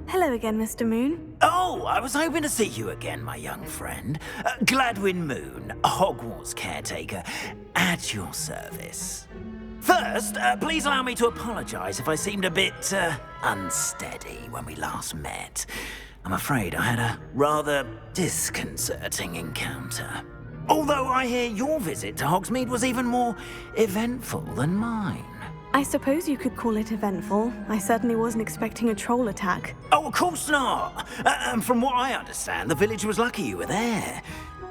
Hello again, Mr. Moon. Oh, I was hoping to see you again, my young friend. Gladwin Moon, Hogwarts Caretaker, at your service. First, please allow me to apologize if I seemed a bit, unsteady when we last met. I'm afraid I had a rather disconcerting encounter. Although I hear your visit to Hogsmeade was even more eventful than mine. I suppose you could call it eventful. I certainly wasn't expecting a troll attack. Oh, of course not. And from what I understand, the village was lucky you were there.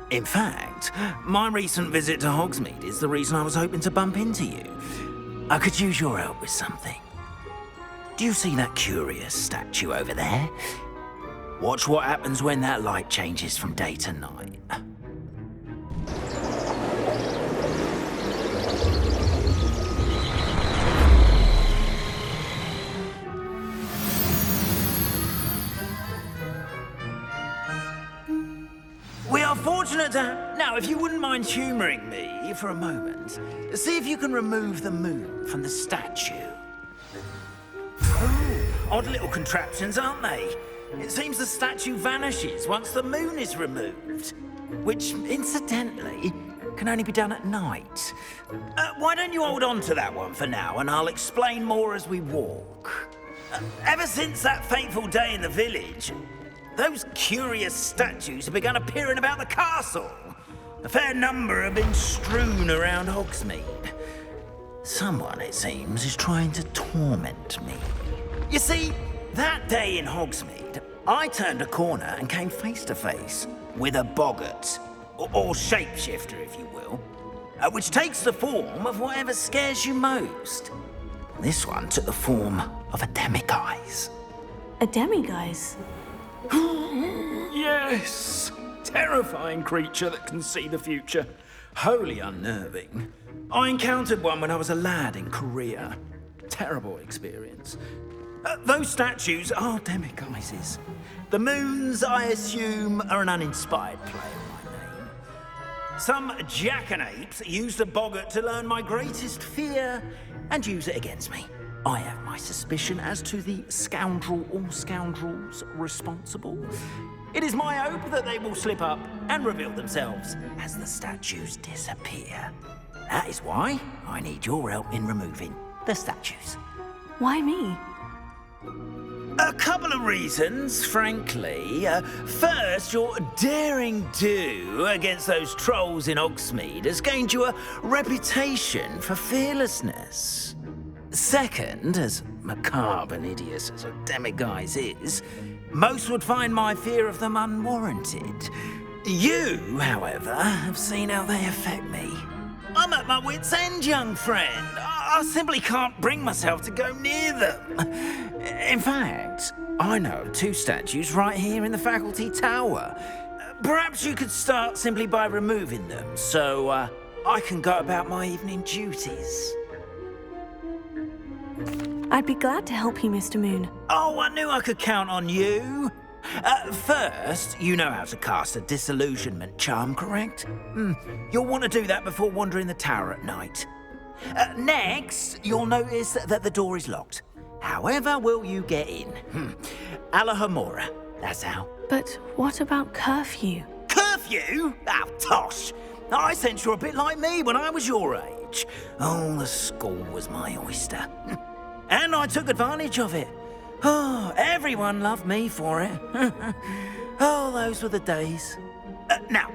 In fact, my recent visit to Hogsmeade is the reason I was hoping to bump into you. I could use your help with something. Do you see that curious statue over there? Watch what happens when that light changes from day to night. We are fortunate to... Now, if you wouldn't mind humouring me for a moment, see if you can remove the moon from the statue. Oh, odd little contraptions, aren't they? It seems the statue vanishes once the moon is removed, which, incidentally, can only be done at night. Why don't you hold on to that one for now, and I'll explain more as we walk. Ever since that fateful day in the village, those curious statues have begun appearing about the castle. A fair number have been strewn around Hogsmeade. Someone, it seems, is trying to torment me. You see, that day in Hogsmeade, I turned a corner and came face to face with a boggart, or shapeshifter, if you will, which takes the form of whatever scares you most. This one took the form of a demiguise. A demiguise? Yes! Terrifying creature that can see the future. Wholly unnerving. I encountered one when I was a lad in Korea. Terrible experience. Those statues are demiguises. The moons, I assume, are an uninspired play on my name. Some jackanapes used a boggart to learn my greatest fear and use it against me. I have my suspicion as to the scoundrel or scoundrels responsible. It is my hope that they will slip up and reveal themselves as the statues disappear. That is why I need your help in removing the statues. Why me? A couple of reasons, frankly. First, your daring do against those trolls in Hogsmeade has gained you a reputation for fearlessness. Second, as macabre and hideous as a demiguise is, most would find my fear of them unwarranted. You, however, have seen how they affect me. I'm at my wit's end, young friend. I simply can't bring myself to go near them. In fact, I know two statues right here in the faculty tower. Perhaps you could start simply by removing them, so I can go about my evening duties. I'd be glad to help you, Mr. Moon. Oh, I knew I could count on you. First, you know how to cast a disillusionment charm, correct? You'll want to do that before wandering the tower at night. Next, you'll notice that the door is locked. However will you get in? Alohomora, that's how. But what about curfew? Curfew? Oh, tosh. I sense you're a bit like me when I was your age. Oh, the school was my oyster. And I took advantage of it. Oh, everyone loved me for it. Oh, those were the days. Now,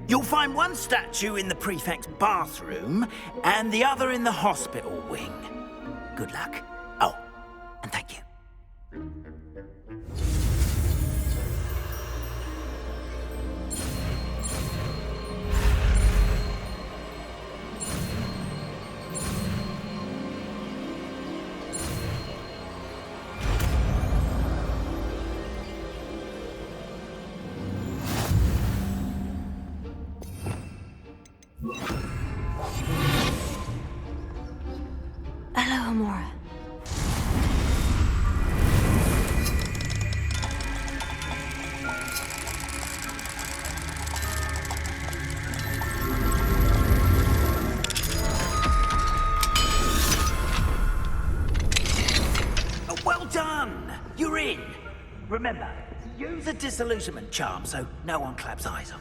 you'll find one statue in the Prefect's bathroom and the other in the hospital wing. Good luck. Oh, and thank you. Alohomora. Well done! You're in. Remember, use a disillusionment charm so no one claps eyes on.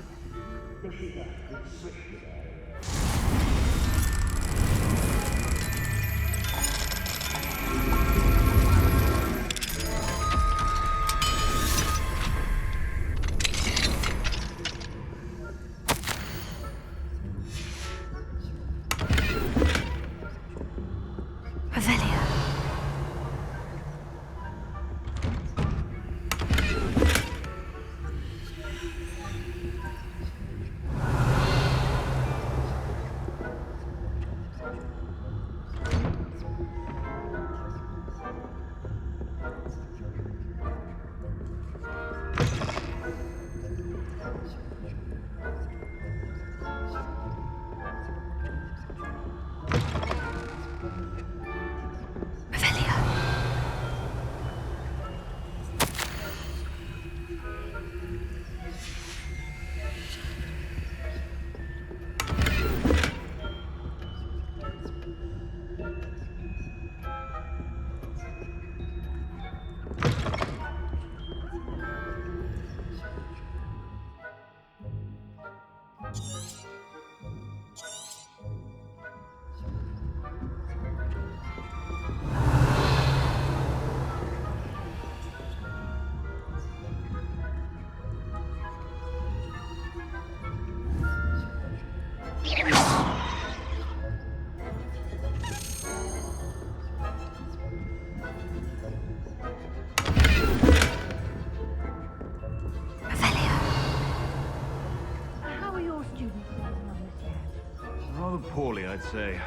Poorly, I'd say.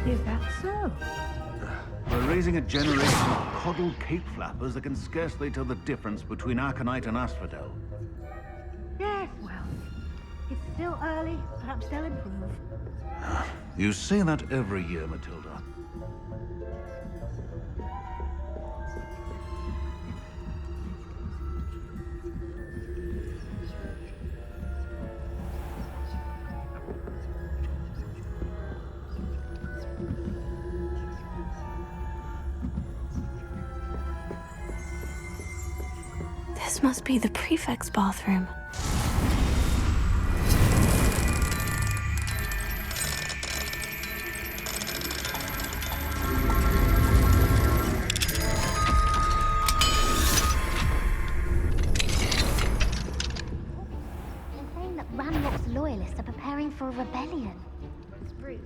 Is that so? We're raising a generation of coddled cape flappers that can scarcely tell the difference between Aconite and Asphodel. Yes, well, it's still early. Perhaps they'll improve. You say that every year, Matilda. This must be the Prefect's bathroom. They're saying that Ranrock's loyalists are preparing for a rebellion. It's rude.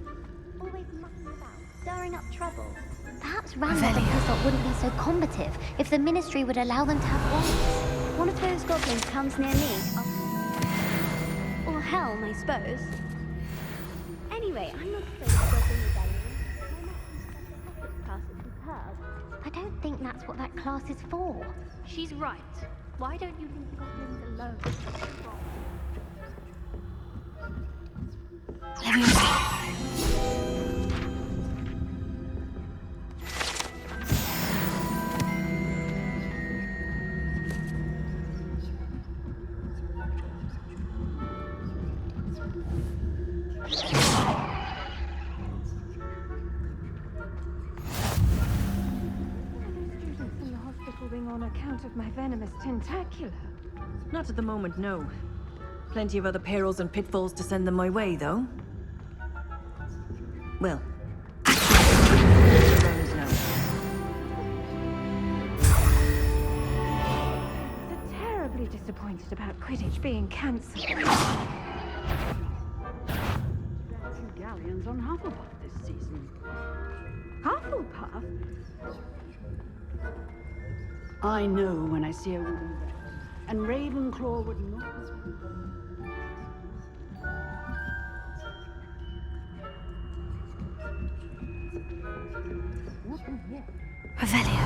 Always mucking about, stirring up trouble. Perhaps Ranrock and Prefect wouldn't be so combative if the Ministry would allow them to have roles. One of those goblins comes near me. Or Helm, I suppose. Anyway, I'm not afraid of Goblin Rebellion. My nephew said the class is superb. I don't think that's what that class is for. She's right. Why don't you leave goblins alone? On account of my venomous tentacular. Not at the moment, no. Plenty of other perils and pitfalls to send them my way, though. Well, actually, now. They're terribly disappointed about Quidditch being cancelled. 2 galleons on Hufflepuff this season. Hufflepuff? I know when I see a wooden rat, and Ravenclaw would not. What the heck? Revelio.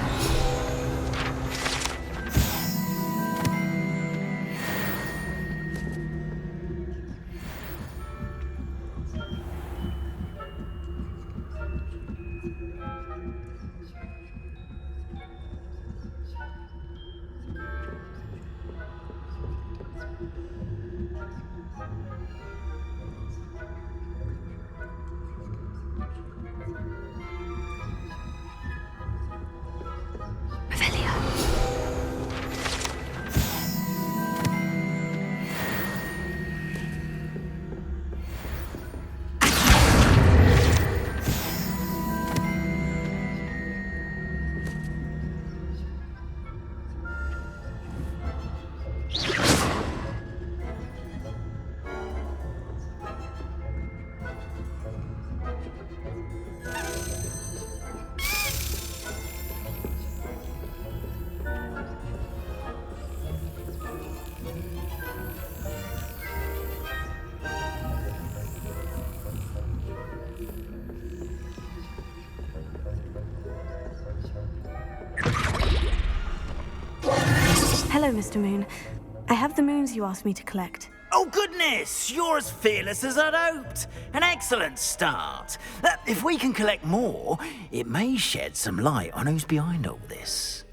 Hello, Mr. Moon. I have the moons you asked me to collect. Oh, goodness! You're as fearless as I'd hoped. An excellent start. If we can collect more, it may shed some light on who's behind all this.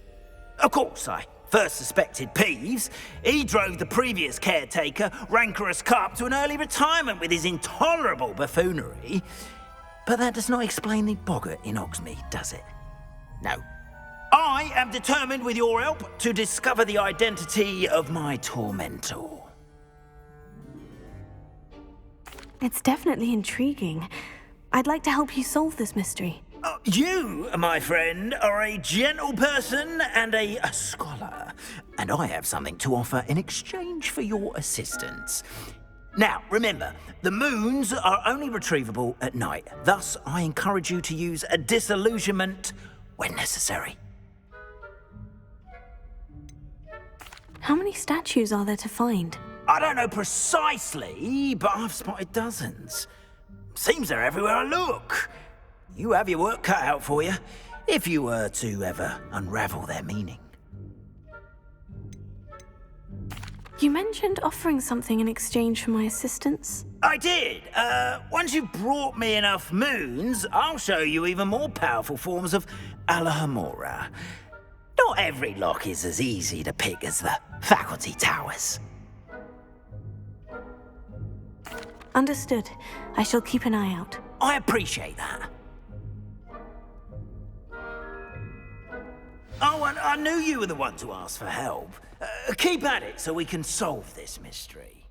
Of course, I first suspected Peeves. He drove the previous caretaker, rancorous Carp, to an early retirement with his intolerable buffoonery. But that does not explain the boggart in Hogsmeade, does it? No. I am determined, with your help, to discover the identity of my tormentor. It's definitely intriguing. I'd like to help you solve this mystery. You, my friend, are a gentle person and a scholar, and I have something to offer in exchange for your assistance. Now, remember, the moons are only retrievable at night. Thus, I encourage you to use a disillusionment when necessary. How many statues are there to find? I don't know precisely, but I've spotted dozens. Seems they're everywhere I look. You have your work cut out for you, if you were to ever unravel their meaning. You mentioned offering something in exchange for my assistance. I did. Once you've brought me enough moons, I'll show you even more powerful forms of Alohomora. Not every lock is as easy to pick as the faculty towers. Understood. I shall keep an eye out. I appreciate that. Oh, and I knew you were the one to ask for help. Keep at it so we can solve this mystery.